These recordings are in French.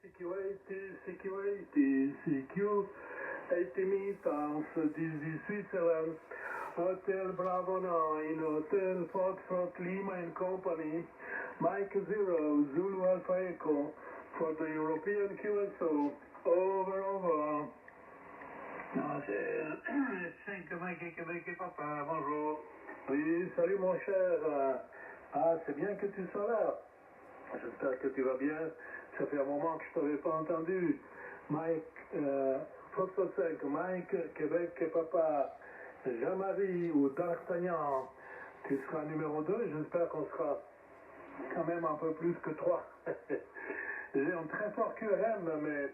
Security, CQ, 80 meters, this is Switzerland, Hotel Bravo 9, Hotel Foxtrot Lima and Company, Mike 0, Zulu Alpha Echo, for the European QSO, over. Non, c'est 5 Mike et Québec et Papa, bonjour. Oui, salut mon cher. Ah, c'est bien que tu sois là. J'espère que tu vas bien. Ça fait un moment que je t'avais pas entendu. Mike, Foxtrot 5, Mike, Québec et Papa, Jean-Marie ou D'Artagnan, tu seras numéro 2. J'espère qu'on sera quand même un peu plus que 3. J'ai un très fort QRM, mais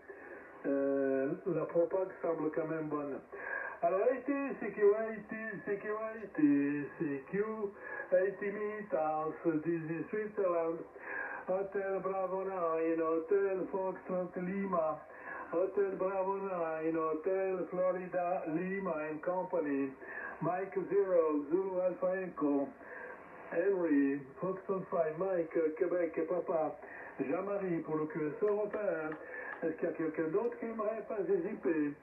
la propag semble quand même bonne. Alors, CQ, 80 meters, this is Switzerland, Hotel Bravo 9, Hotel Foxtrot Lima, Hotel Bravo 9, Hotel Florida Lima and Company, Mike 0, Zulu Alpha Echo, Henry, Foxtrot 5, Mike, Québec et Papa, Jean-Marie pour le QSO européen. Est-ce qu'il y a quelqu'un d'autre qui aimerait participer?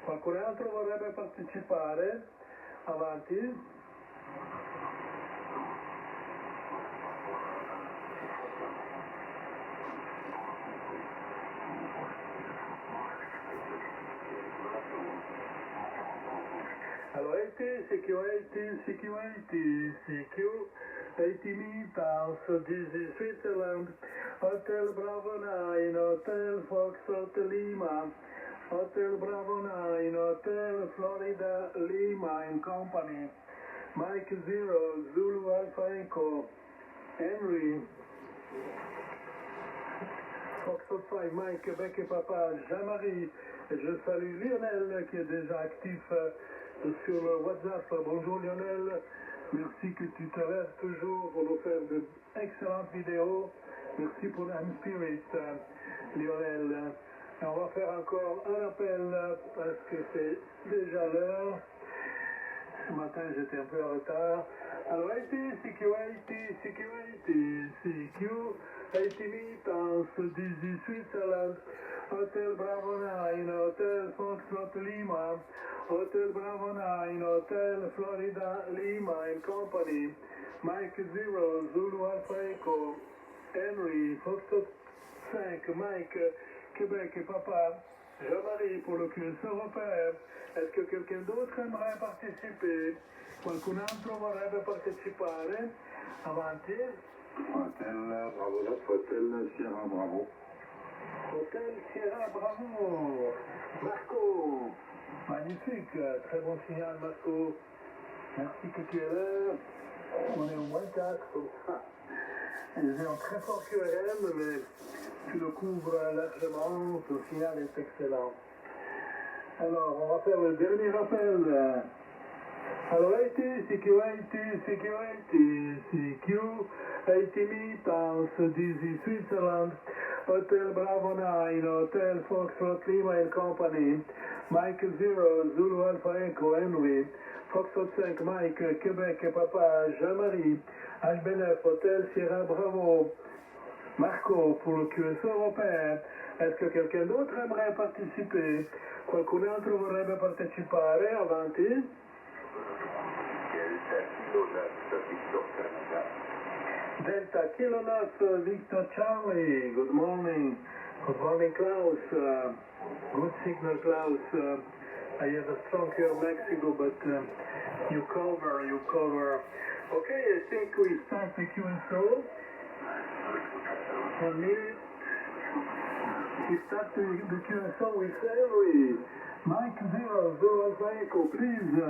Qualcun altro vorrebbe partecipare? Avanti. Allora, CQ, 80 meters, this is Switzerland, Hotel Bravo 9, Hotel Foxtrot Lima, Hotel Bravo 9, Hotel Florida Lima and Company, Mike 0, Zulu Alpha Echo, Henry, Foxtrot 5, Mike, Québec et Papa, Jean-Marie, et je salue Lionel qui est déjà actif sur le WhatsApp. Bonjour Lionel, merci que tu te lèves toujours pour nous faire d'excellentes vidéos. Merci pour l'Inspirit, Lionel. Et on va faire encore un appel parce que c'est déjà l'heure. Ce matin j'étais un peu en retard. Alors CQ, 80 meters, this is Switzerland, Hotel Bravo 9, Hotel Foxtrot Lima, Hotel Bravo 9, Hotel Florida Lima and Company, Mike 0, Zulu Alpha Echo, Henry, Foxtrot 5, Mike, Québec et Papa, Jean-Marie pour le QSO européen. Est-ce que quelqu'un d'autre aimerait participer? Qualcun altro vorrebbe partecipare? Avanti. Hotel Bravo 9, Hotel Sierra Bravo. Hotel Sierra Bravo. Marco. Magnifique, très bon signal Marco. Merci que tu es là. On est au moins 4 comme ça. J'ai un très fort QRM, mais tu le couvres largement, ton signal est excellent. Alors, on va faire le dernier appel. Alors, CQ, 80 meters, this is Switzerland, Hotel Bravo 9, Hotel Foxtrot Lima and Company, Mike 0, Zulu Alpha Echo, Henry, Foxtrot 5, Mike, Québec et Papa, Jean-Marie, HB9, Hotel Sierra Bravo, Marco pour le QSO européen. Est-ce que quelqu'un d'autre aimerait participer? Qualcun altro vorrebbe partecipare? Avanti. Delta Kilo 9, Victor Charlie, good morning. Good morning, Klaus. Good signal, Klaus. I have a strong here Mexico, but you cover. Okay, I think we start the QSO. And we start the QSO with Henry. Mike 0, Zulu Alpha Echo, please.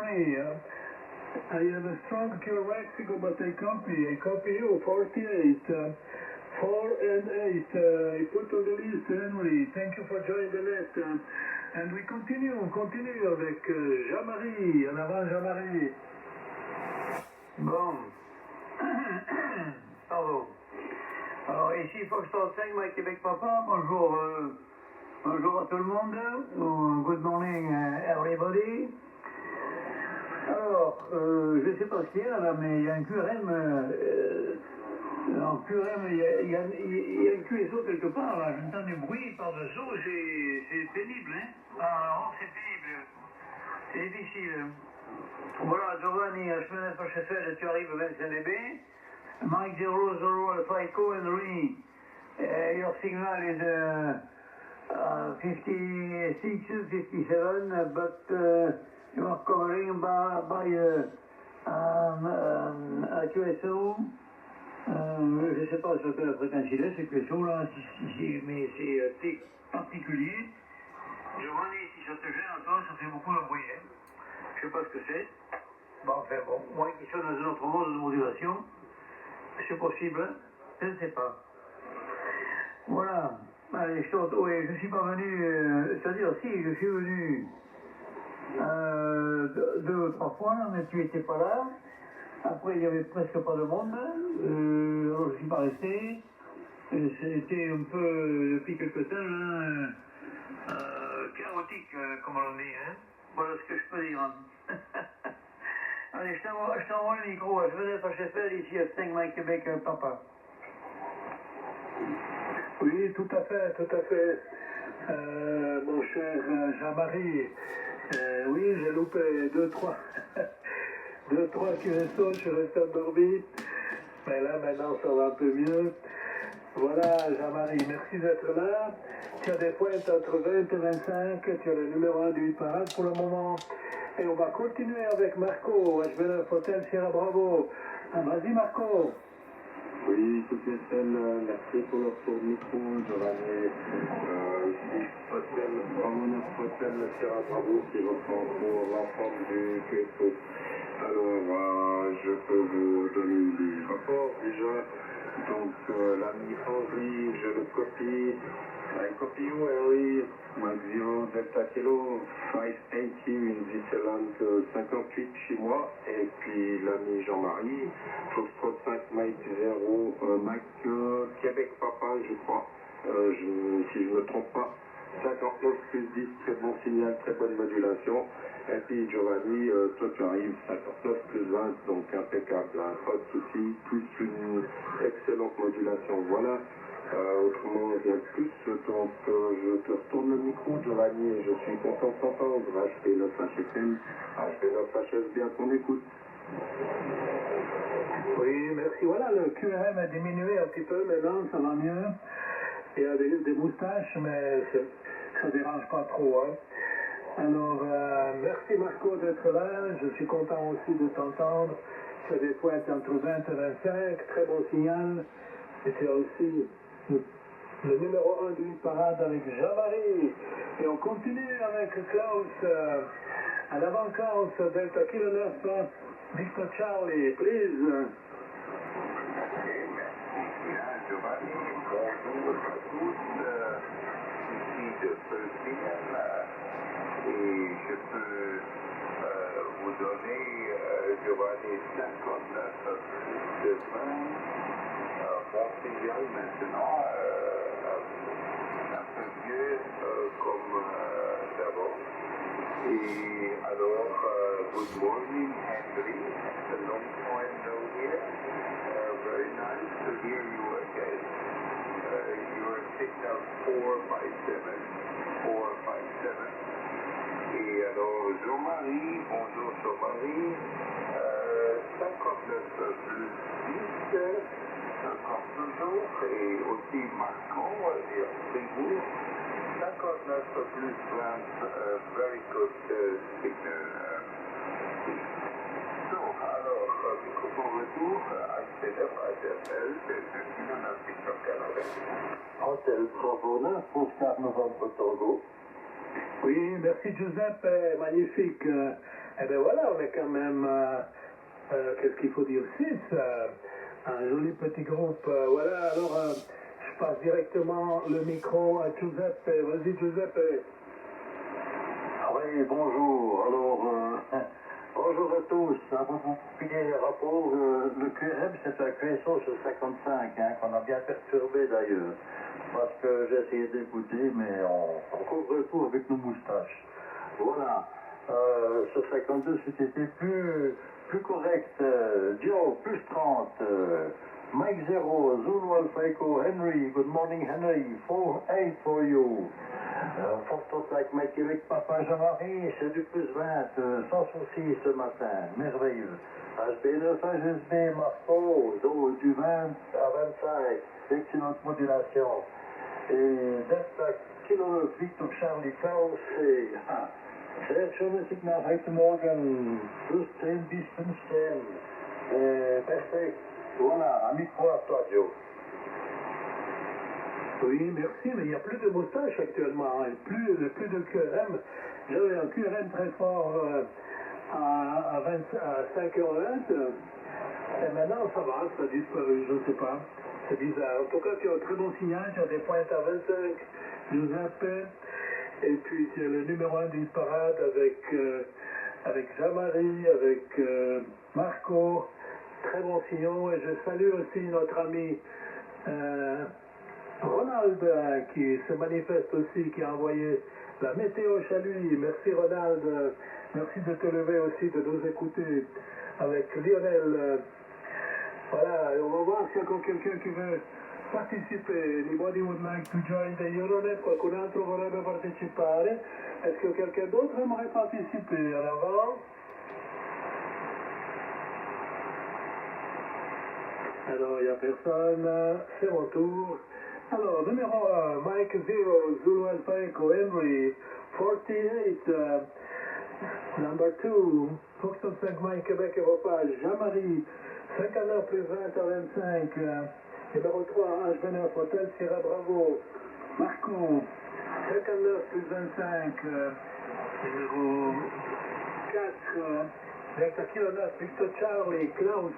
Henry. I have a strong pure Mexico, but I copy you, 48. 4 and 8. I put on the list, Henry. Thank you for joining the net. And we continue avec Jean-Marie. En avant, Jean-Marie. Bon. Pardon. Alors ici Foxtrot 5, Mike Québec Papa, bonjour, bonjour à tout le monde, good morning everybody. Alors, je ne sais pas ce qu'il y a là, mais il y a un QRM, en QRM, il y a un QSO quelque part là, j'entends du bruit par-dessous, c'est pénible, hein. Alors, c'est pénible, c'est difficile. Voilà, Giovanni, Schmenet HFL, tu arrives 25 dB. Mike 00 Alpha Echo Henry, your signal is 56, 57, but you are covering by a QSO. Je ne sais pas sur quelle fréquence il est, ce QSO là, mais c'est particulier. Giovanni, si ça te gêne, toi, ça fait beaucoup de bruit. Hein. Je ne sais pas ce que c'est. Bon, enfin bon, moi qui suis dans un autre mode de modulation. C'est possible, hein? Je ne sais pas. Voilà. Allez, oui, je suis pas venu, c'est-à-dire si, je suis venu 2 ou 3 fois, mais tu n'étais pas là. Après, il n'y avait presque pas de monde. Alors, je ne suis pas resté. C'était un peu, depuis quelque temps, hein, chaotique, comme on dit. Hein? Voilà ce que je peux dire. Allez, je t'envoie le micro. Je venais pas chez Fell, ici à 5 Mike Québec, Papa. Oui, tout à fait, tout à fait. Mon cher Jean-Marie, oui, j'ai loupé 2-3 QSO, je suis resté endormi. Mais là, maintenant, ça va un peu mieux. Voilà, Jean-Marie, merci d'être là. Tu as des pointes entre 20 et 25. Tu as le numéro 1 du parade pour le moment. Et on va continuer avec Marco. Je vais Hotel Sierra Bravo. Vas-y, Marco. Oui, tout est celle, merci pour leur tour de micro, Giovanni. Ici, Hotel, Bravo 9 Hotel Sierra Bravo qui reprend pour l'ensemble du QSO. Alors, je peux vous donner les rapports déjà. Donc, l'ami Henry, je le copie. I copy you, Henry, Mike 0 Delta Kilo, 580 New Zealand 58 chez moi. Et puis l'ami Jean-Marie, Foxtrot 5 Mike 0, Mike Québec Papa, je crois, si je ne me trompe pas. 59 plus 10, très bon signal, très bonne modulation. Et puis Giovanni, toi tu arrives 59 plus 20, donc impeccable, hein, pas de souci, plus une excellente modulation. Voilà. Autrement, rien de plus, donc je te retourne le micro, Giovanni, et je suis content de t'entendre. HP9HFM, HP9HS, bien qu'on écoute. Oui, merci. Voilà, le QRM a diminué un petit peu, maintenant ça va mieux. Il y a des moustaches, mais ça ne dérange pas trop. Hein. Alors, merci Marco d'être là, je suis content aussi de t'entendre. Tu as des pointes entre 20 et 25, très bon signal. Et tu as aussi le numéro 1 du parade avec Jean-Marie. Et on continue avec Klaus. À l'avant Klaus, Delta Kilo 9, Victor Charlie, please. Giovanni, bonjour à tous, ici de Perpignan, et je peux vous donner, Giovanni, 59 de 20, bon signal maintenant, un peu mieux comme d'abord. Et alors, good morning, Henry, a long time no here. Very nice to hear you again. Your signal 457. Et alors, Jean-Marie, bonjour Jean-Marie, 59 plus 10, comme toujours, et aussi marquant, et Fribourg, 59 plus 20, very good signal. Alors, microphone retour, HTF, HFL, c'est Victor Canada. Hotel Bravo 9, Oscar Novembre Tango. Oui, merci Giuseppe, magnifique. Eh bien voilà, on est quand même, qu'est-ce qu'il faut dire, 6, un joli petit groupe. Voilà, alors je passe directement le micro à Giuseppe. Vas-y Giuseppe. Oui, bonjour. Alors, bonjour à tous. Avant de vous publier les rapports, le QRM, c'est un QSO sur 55, qu'on a bien perturbé d'ailleurs. Parce que j'ai essayé d'écouter, mais on couvre tout avec nos moustaches. Voilà. Sur 52, c'était plus correct. Joe, plus 30. Mike 0, Zulu Alpha Echo, Henry, good morning Henry, 4-8 for you. Foxtrot like Mike Québec, Papa Jean-Marie, c'est du plus 20, sans souci ce matin, merveilleux. HB9, HSB, Marco, du 20 à 25, excellente modulation. Et Delta Kilo 9, Victor Charlie Klaus, c'est sehr schönes Signal heute Morgen, plus 10 bis 15. Perfect. Voilà, un micro à toi, Joe. Oui, merci, mais il n'y a plus de moustache actuellement, et plus de QRM. J'avais un QRM très fort à 5h20, et maintenant ça va, ça a disparu, je ne sais pas. C'est bizarre. En tout cas, tu as un très bon signal, tu as des pointes à 25, Giuseppe, et puis tu as le numéro 1 du parade avec Jean-Marie, avec Marco. Très bon signal, et je salue aussi notre ami Ronald qui se manifeste aussi, qui a envoyé la météo chez lui. Merci Ronald, merci de te lever aussi, de nous écouter avec Lionel. Voilà, et on va voir s'il y a encore quelqu'un qui veut participer. Anybody would like to join the Euronet? Qualcun altro vorrebbe partecipare? Est-ce que quelqu'un d'autre aimerait participer? En avant. Alors, il n'y a personne, c'est mon tour. Alors, numéro 1, Mike 0, Zulu Alpha Echo, Henry, 48, number 2, Foxtrot 5, Mike, Québec, Europa, Jean-Marie, 59 plus 20 à 25, numéro 3, HB9, Hotel Sierra Bravo, Marco, 59 plus 25, numéro 4, Delta Kilo 9, Victor Charlie, Klaus,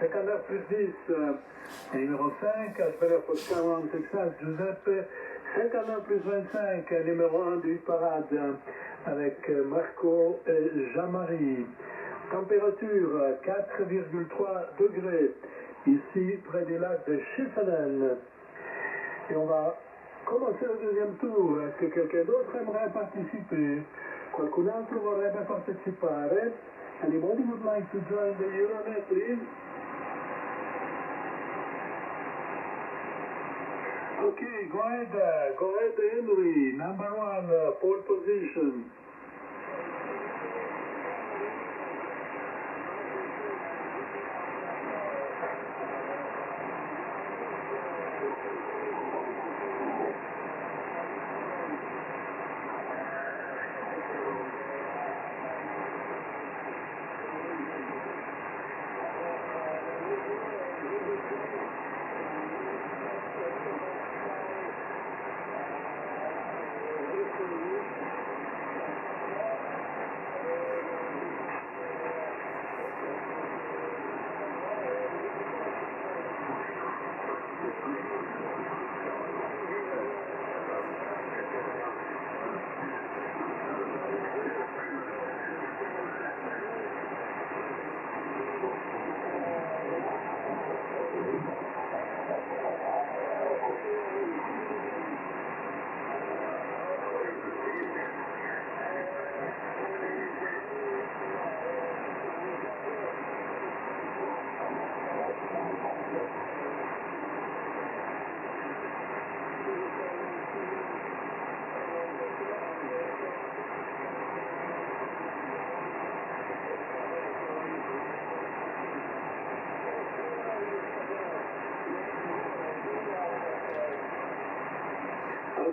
59 plus 10, et numéro 5, HB9 Oscar 1, Texas, Giuseppe, 59 plus 25, numéro 1 du parade, avec Marco et Jean-Marie. Température 4,3 degrés, ici près du lac de Schiffenen. Et on va commencer le deuxième tour. Est-ce que quelqu'un d'autre aimerait participer? Qualcun altro vorrebbe partecipare? Anybody would like to join the Euronet, please? Okay, go ahead, Henry. Number 1, pole position.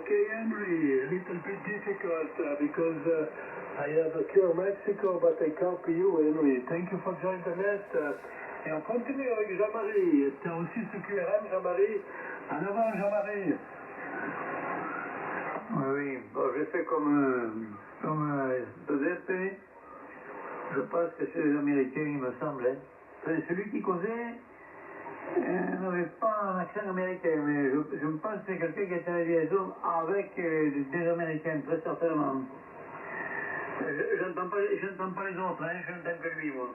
Okay, Henry, a little bit difficult because I have a Cure Mexico, but I copy you, Henry. Thank you for joining the net. Et on continue avec Jean-Marie. Tu as aussi ce QRM, Jean-Marie. En avant, Jean-Marie. Oui, bon, j'ai fait comme Giuseppe. Je pense que c'est les Américains, il me semble. Hein. Enfin, celui qui causait n'avait pas un accent américain, mais je me pense que c'est quelqu'un qui était en liaison avec des Américains, très certainement. J'entends pas les autres, hein, j'entends que lui, moi.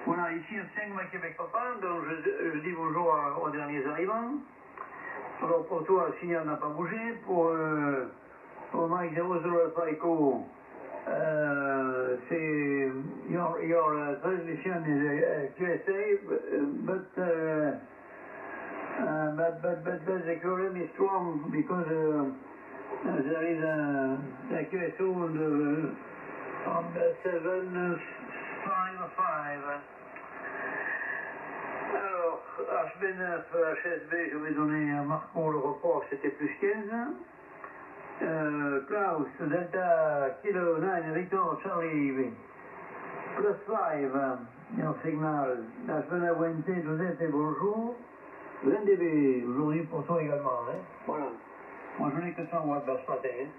Voilà, ici à 5 ma Québec Papa, donc je dis bonjour aux derniers arrivants. Alors pour toi, le signal n'a pas bougé. Pour Mike 00 Alpha Echo, c'est your transmission is QSA, but the current is strong because there is a QSO on the 755. Alors, HB9, HSB, je vais donner à Marco le report, c'était plus 15. Klaus, Delta, Kilo 9, Victor, Charlie, plus 5, your signal. HB9, Josette, bonjour. NDB, aujourd'hui pour toi également. Hein. Voilà. Moi, je n'ai que 100 watts ce matin. Hein.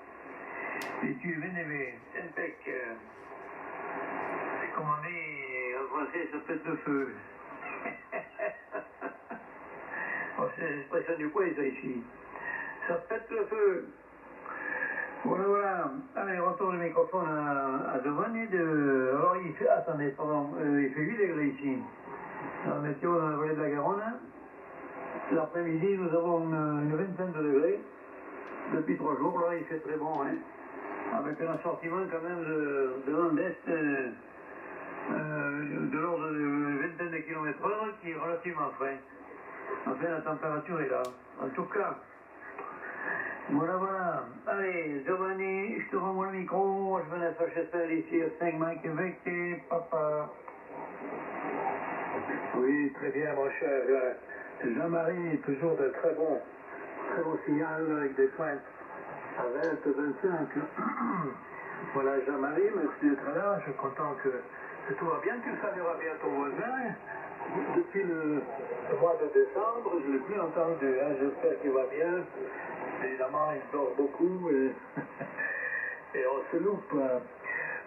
Et tu es VNDB, Tempec, c'est comme on dit, en français, ça pète le feu. Oh, c'est l'expression du coin, ça, ici. Ça pète le feu. Voilà, voilà. Allez, retour du microphone à Giovanni. Alors, il fait... Attendez, pardon. Il fait 8 degrés ici. Dans le météo, dans la vallée de la Garonne. L'après-midi, nous avons une vingtaine de degrés. Depuis 3 jours, là, il fait très bon, hein. Avec un assortiment, quand même, de vent d'est de l'ordre d'une vingtaine de km/h qui est relativement frais. Enfin, la température est là. En tout cas, voilà, voilà. Allez, Giovanni, je te renvoie le micro. Je vais HSL ici à 5 Mike avec papa. Oui, très bien, mon cher. Jean-Marie, toujours de très bon signal avec des pointes à 20, 25. Voilà, Jean-Marie, merci d'être là. Je suis content que tout va bien. Tu salueras bien ton voisin. Depuis le mois de décembre, je ne l'ai plus entendu. Hein. J'espère qu'il va bien. Évidemment, il dort beaucoup et, et on se loupe.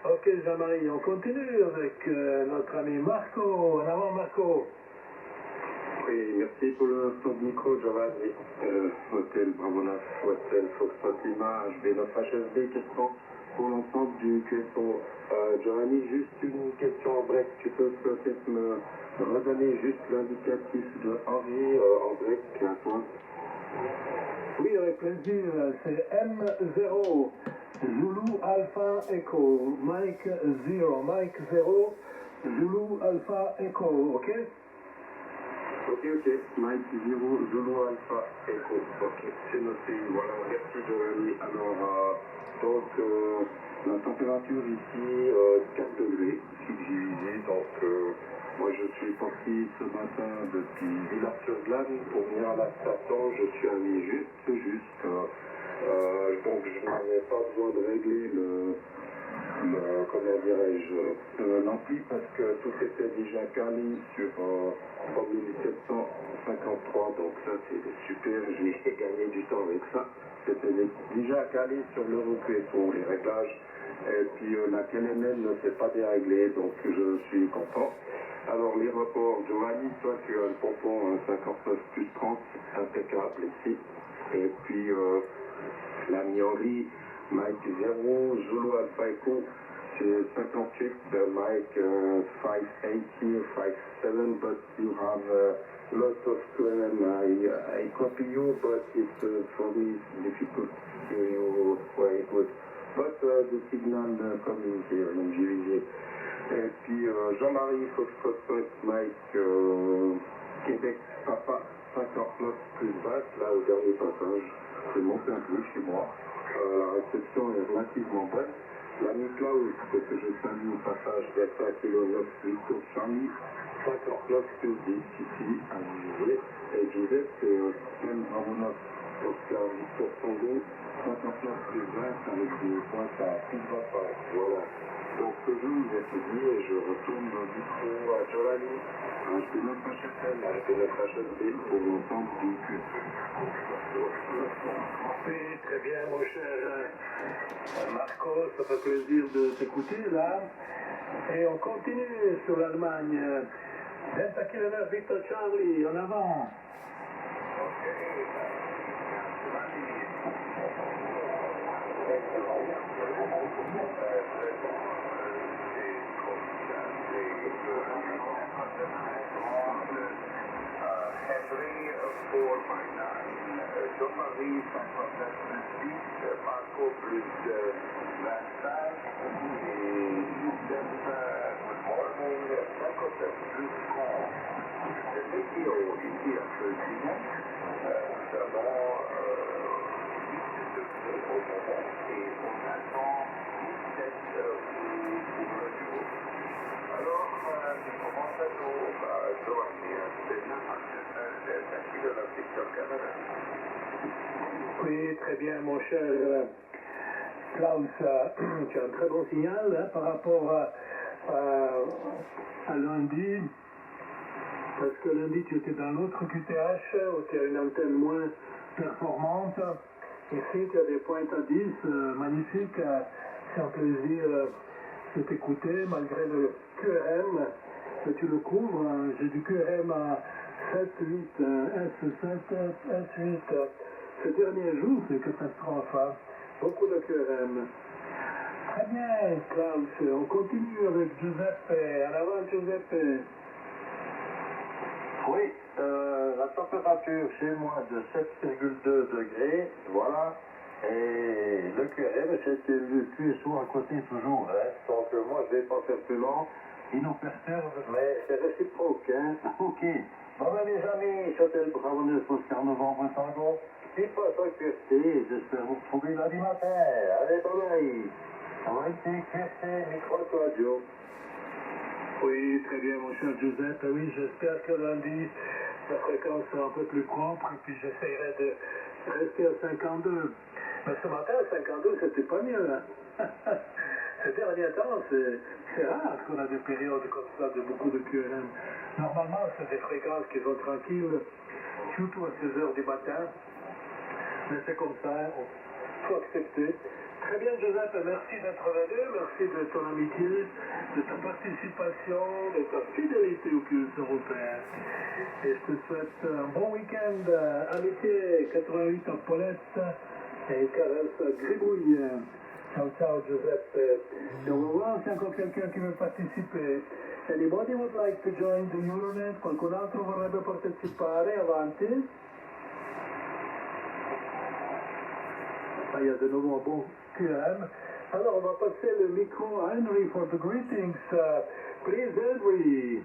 Ok, Jean-Marie, on continue avec notre ami Marco. En avant, Marco. Oui, merci pour le son de micro, Giovanni. Hôtel Bravo 9, Hôtel Foxtrot Lima, HB9 HSB, question pour l'ensemble du QSO. Giovanni, juste une question en break. Tu peux peut-être me redonner juste l'indicatif de Henri en break à toi? Oui, avec plaisir. C'est M0, Zulu Alpha Echo, Mike 0, Mike 0, Zulu Alpha Echo, ok? Ok, Mike 0, Zulu Alpha Echo. Ok, c'est noté. Voilà, merci Giovanni. Alors, donc, la température ici, 4 degrés, subdivisé. Donc, moi je suis parti ce matin depuis Villars-sur-Glane pour venir à la station. Je suis allé juste. Donc, je n'avais pas besoin de régler comment dirais-je, l'ampli parce que tout était déjà calé sur 3753, donc ça c'est super, j'ai gagné du temps avec ça. C'était déjà calé sur l'Eurocueto, les réglages, et puis la KLMN ne s'est pas déréglée, donc je suis content. Alors les rapports, Giovanni, toi tu as le pompon 59 plus 30, impeccable ici, et puis la Miori, Mike 0, Zulu Alpha Echo, c'est 58, Mike 580, 57, but you have lots of QM. I copy you, but it's for me it's difficult to hear you very good. But the signal coming here in GVG. Et puis Jean-Marie Foxtrot Mike Québec Papa 59 plus basse, là au dernier passage. C'est monté un peu chez moi. La réception est relativement bonne. L'ami Klaus, que je salue au passage d'être 1 km 8 tours Charlie, 59 plus 10 ici à José. Et José, c'est même Bravo 9 Oscar Victor Tango, 59 plus 20 avec des points à plus de 25. Voilà. Donc Peugeot il est fini et je retourne le micro à Giovanni. C'est notre HSL, c'est notre HSL pour l'entendre du cul. Oui, très bien, mon cher Marco, ça fait plaisir de t'écouter là. Et on continue sur l'Allemagne. Delta Kilo 9, Victor Charlie, en avant. Henry 459, Jean-Marie 586, Marco plus 25, et système Good Morning 57 plus 30. Le météo ici à Chelsea, nous avons 8 degrés au moment et on attend 17 pour le jour. Alors, nous commençons à joindre Delta Kilo Victor Canada. Oui, très bien, mon cher Klaus. Tu as un très bon signal hein, par rapport à lundi. Parce que lundi, tu étais dans l'autre QTH où tu as une antenne moins performante. Ici, tu as des pointes à 10 magnifiques. C'est un plaisir de t'écouter malgré le QRM que tu le couvres. J'ai du QRM à 7, 8, S7, S8. Ce dernier jour, c'est une catastrophe. Hein. Beaucoup de QRM. Très bien, Klaus. On continue avec Giuseppe. En avant, Giuseppe. Oui, la température chez moi de 7,2 degrés, voilà. Et le QRM, c'est le QSO à côté toujours. Hein. Donc moi, je ne vais pas faire plus long. Il nous perturbe, mais c'est réciproque. Hein. Ok. Bon ben les amis, c'était le Bravo 9 Oscar Novembre Tango. C'est pas ça QRT, j'espère vous retrouver lundi matin. Allez, bye bye. Ça va être QRT, micro radio. Oui, très bien, mon cher Giuseppe. Oui, j'espère que lundi, la fréquence sera un peu plus propre et puis j'essaierai de rester à 52. Mais ce matin, à 52, c'était pas mieux. Hein? Ces derniers temps, c'est rare qu'on a des périodes comme ça de beaucoup de QRM. Normalement, c'est des fréquences qui sont tranquilles, surtout à 6 heures du matin. Mais c'est comme ça, il faut accepter. Très bien, Giuseppe, merci d'être venu, merci de ton amitié, de ta participation, de ta fidélité au QS européen. Et je te souhaite un bon week-end, amitié 88 en Paulette et caresse Gribouille. Ciao, ciao, Giuseppe. Et on va voir s'il y a encore quelqu'un qui veut participer. Anybody would like to join the Euronet? Qualcun altro vorrebbe partecipare? Avanti. Ah, il y a de nouveau un bon QM. Alors, on va passer le micro à Henry for the greetings. Please, Henry.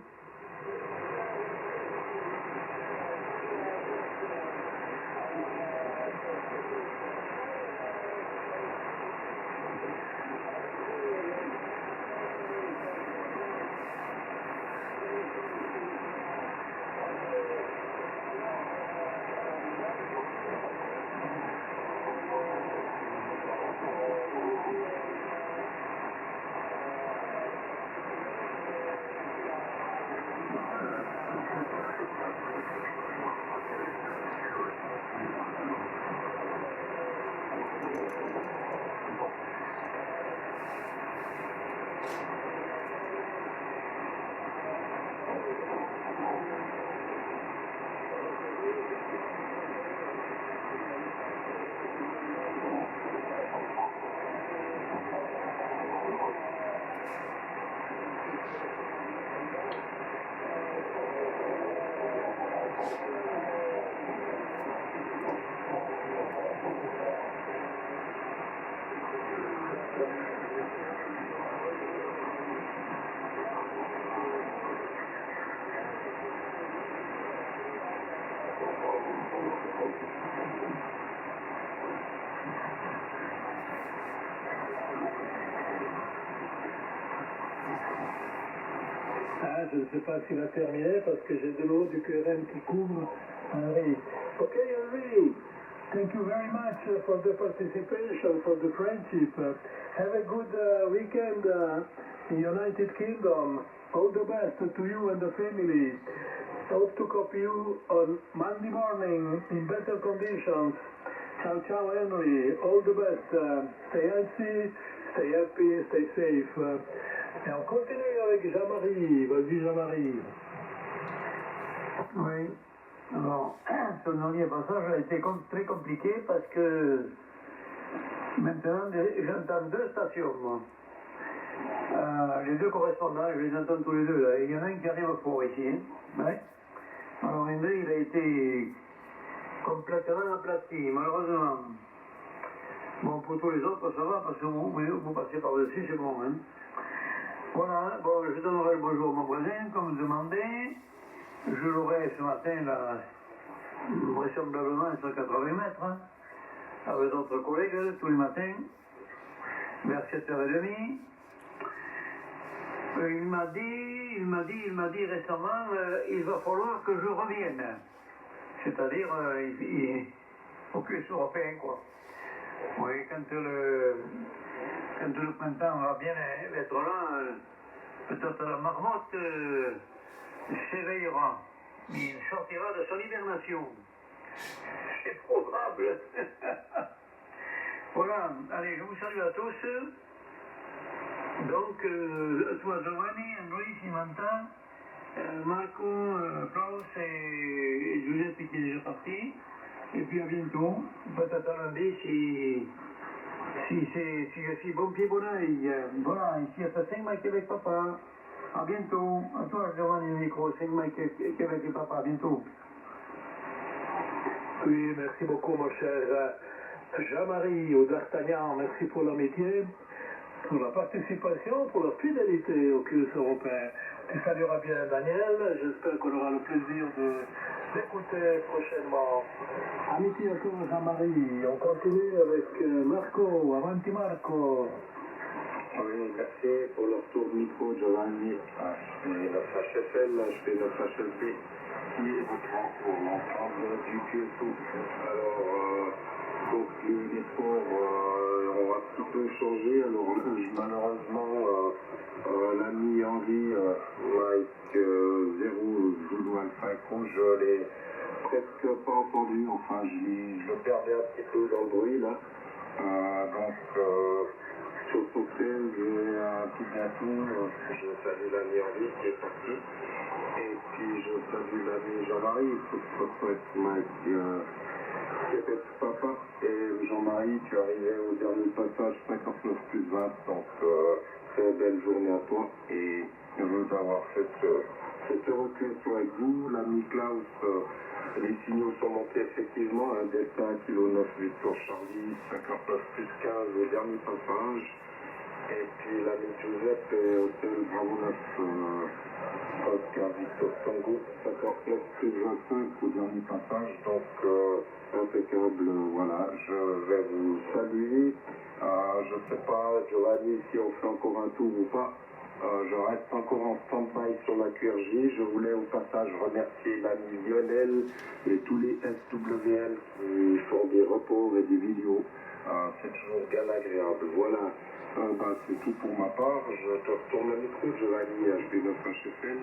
Ah, je ne sais pas s'il a terminé parce que j'ai de l'eau du QRM qui couvre Henry. Ok, Henry. Thank you very much for the participation, for the friendship. Have a good weekend in United Kingdom. All the best to you and the family. Hope to copy you on Monday morning in better conditions. Ciao, ciao, Henry. All the best. Stay healthy, stay happy, stay safe. Et on continue avec Jean-Marie. Vas-y, Jean-Marie. Oui. Alors, ce dernier passage a été très compliqué parce que maintenant j'entends deux stations, moi. Les deux correspondants, je les entends tous les deux là. Il y en a un qui arrive fort ici. Hein. Ouais. Alors André, il a été complètement aplati, malheureusement. Bon, pour tous les autres, ça va parce que vous passez par-dessus, c'est bon. Hein. Voilà, bon, je donnerai le bonjour à mon voisin, comme demandé. Je l'aurai ce matin, là, vraisemblablement sur 80 mètres, hein, avec d'autres collègues, tous les matins, vers 7h30. Il m'a dit récemment, il va falloir que je revienne. C'est-à-dire, il faut que je sois européen, quoi. Oui, quand le printemps va bien être là, peut-être la marmotte s'éveillera. Il sortira de son hibernation. C'est probable. Voilà, allez, je vous salue à tous. Donc, toi Giovanni, André, Simanta, Marco, Klaus et Giuseppe qui est déjà parti. Et puis à bientôt. Peut-être à lundi si je suis bon pied, bon oeil. Voilà, ici à Saint Mike avec papa. À bientôt. À toi Giovanni, le micro, Saint Mike Québec et papa. À bientôt. Oui, merci beaucoup mon cher Jean-Marie ou D'Artagnan. Merci pour l'amitié, pour la participation, pour la fidélité au culte européen. Tu salueras bien Daniel. J'espère qu'on aura le plaisir d'écouter prochainement. Amitié encore Jean-Marie. On continue avec Marco. Avanti Marco. Oui, merci pour le retour de micro, Giovanni. Je fais notre HFL, je fais notre HLP qui est pour l'ensemble du QSO. Alors, donc les sports ont un petit peu changé. Alors, malheureusement, l'ami Henri, Mike 0 Zulu Alpha Echo, je l'ai presque pas entendu. Enfin, je le perdais un petit peu dans le bruit là. Sur son thème, j'ai un petit gâteau. Je salue l'ami Henri qui est parti. Et puis je salue l'ami Jean-Marie, il faut que je souhaite Mike Québec papa. Et Jean-Marie, tu es arrivé au dernier passage 59 plus 20. Donc très belle journée à toi. Et heureux d'avoir fait cette recueillement avec vous. L'ami Klaus, les signaux sont montés effectivement. Un Delta 1 kg 9 Victor Charlie, 59 plus 15 au dernier passage. Et puis l'ami Giuseppe, hôtel Bravo 9, Oscar Victor Tango, 59 plus 25 au dernier passage. Donc impeccable, voilà, je vais vous saluer. Je ne sais pas, Giovanni, si on fait encore un tour ou pas. Je reste encore en stand-by sur la QRJ. Je voulais au passage remercier l'ami Lionel et tous les SWL qui font des reports et des vidéos. C'est toujours bien agréable. Voilà, c'est tout pour ma part. Je te retourne le micro, Giovanni, HB9HFL,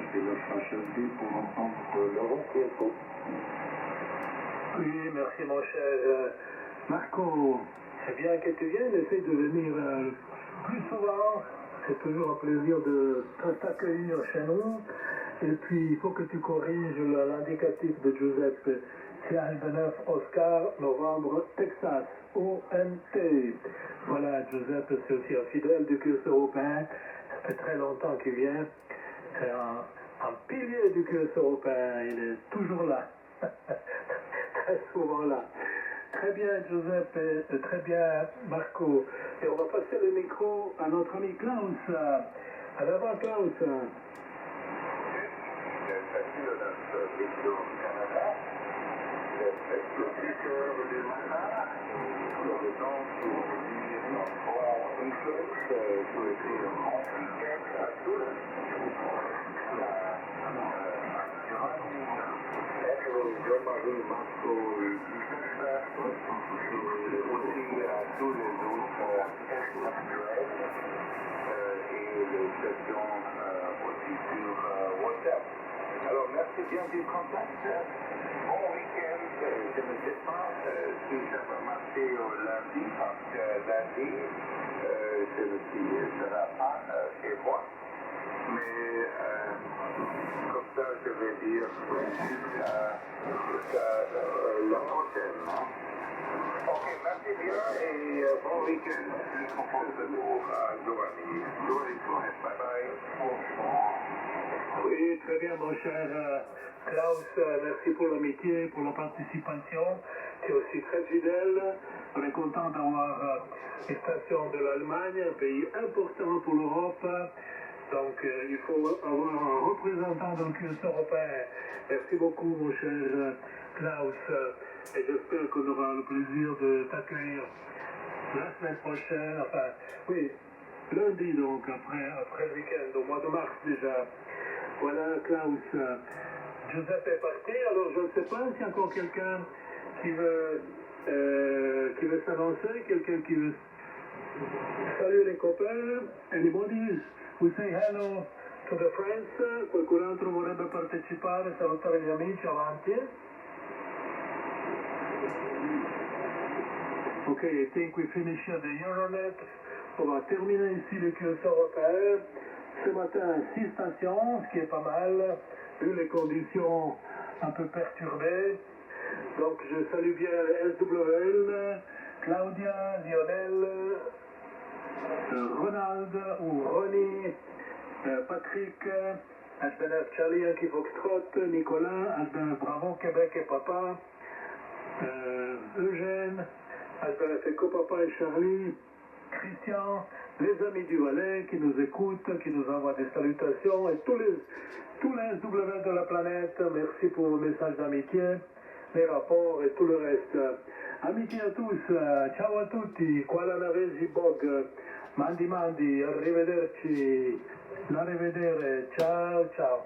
HB9HFD pour l'ensemble de l'Europe. Oui, merci mon cher Marco. C'est bien que tu viennes, essaye de venir plus souvent. C'est toujours un plaisir de t'accueillir chez nous. Et puis, il faut que tu corriges l'indicatif de Giuseppe. C'est Alpha 9 Oscar, novembre, Texas, ONT. Voilà, Giuseppe, c'est aussi un fidèle du culte européen. Ça fait très longtemps qu'il vient. C'est un pilier du culte européen. Il est toujours là. Très souvent là. Très bien, Giuseppe, très bien, Marco. Et on va passer le micro à notre ami Klaus. À l'avant, Klaus. Merci de notre mission au Canada. Le speaker du matin, pour le temps pour dire bon influence, souhaiter un bon week-end à tous. Jean-Marie Marceau aussi à tous les autres intellectuels et les sessions aussi sur WhatsApp. Alors, merci bien du contact. Bon week-end. Je ne sais pas si ça va marcher au lundi, parce que lundi, je ne serai pas chez moi. Mais comme ça, je vais dire jusqu'à la prochaine. Ok, merci bien et bon week-end. Je propose de nous à Giovanni. Giovanni, bye bye. Oui, très bien, mon cher Klaus. Merci pour l'amitié, pour la participation. Tu es aussi très fidèle. On est content d'avoir les stations de l'Allemagne, un pays important pour l'Europe. Donc, il faut avoir un représentant dans le culte européen. Merci beaucoup, mon cher Klaus. Et j'espère qu'on aura le plaisir de t'accueillir la semaine prochaine. Enfin, oui, lundi, donc, après le week-end, au mois de mars déjà. Voilà, Klaus. Giuseppe est parti, alors je ne sais pas s'il y a encore quelqu'un qui veut s'annoncer, quelqu'un qui veut saluer les copains. Anybody will say hello to the friends? Qualcun altro vorrebbe partecipare, salutare gli amici, avanti. Ok, I think we finish the Euronet. On va terminer ici le culte européen. Ce matin, 6 stations, ce qui est pas mal, vu les conditions un peu perturbées. Donc je salue bien SWL, Claudia, Lionel, Ronald ou Ronnie, Patrick, HBNF Charlie, Yankee Foxtrot, Nicolas, HBNF Bravo, Québec et Papa, Eugène, HBNF Eco Papa et Charlie, Christian, les amis du Valais qui nous écoutent, qui nous envoient des salutations et tous les SW de la planète, merci pour vos messages d'amitié, les rapports et tout le reste. Amitié à tous, ciao a tutti, qua la navesi bog, mandi, arrivederci, la rivedere, ciao ciao.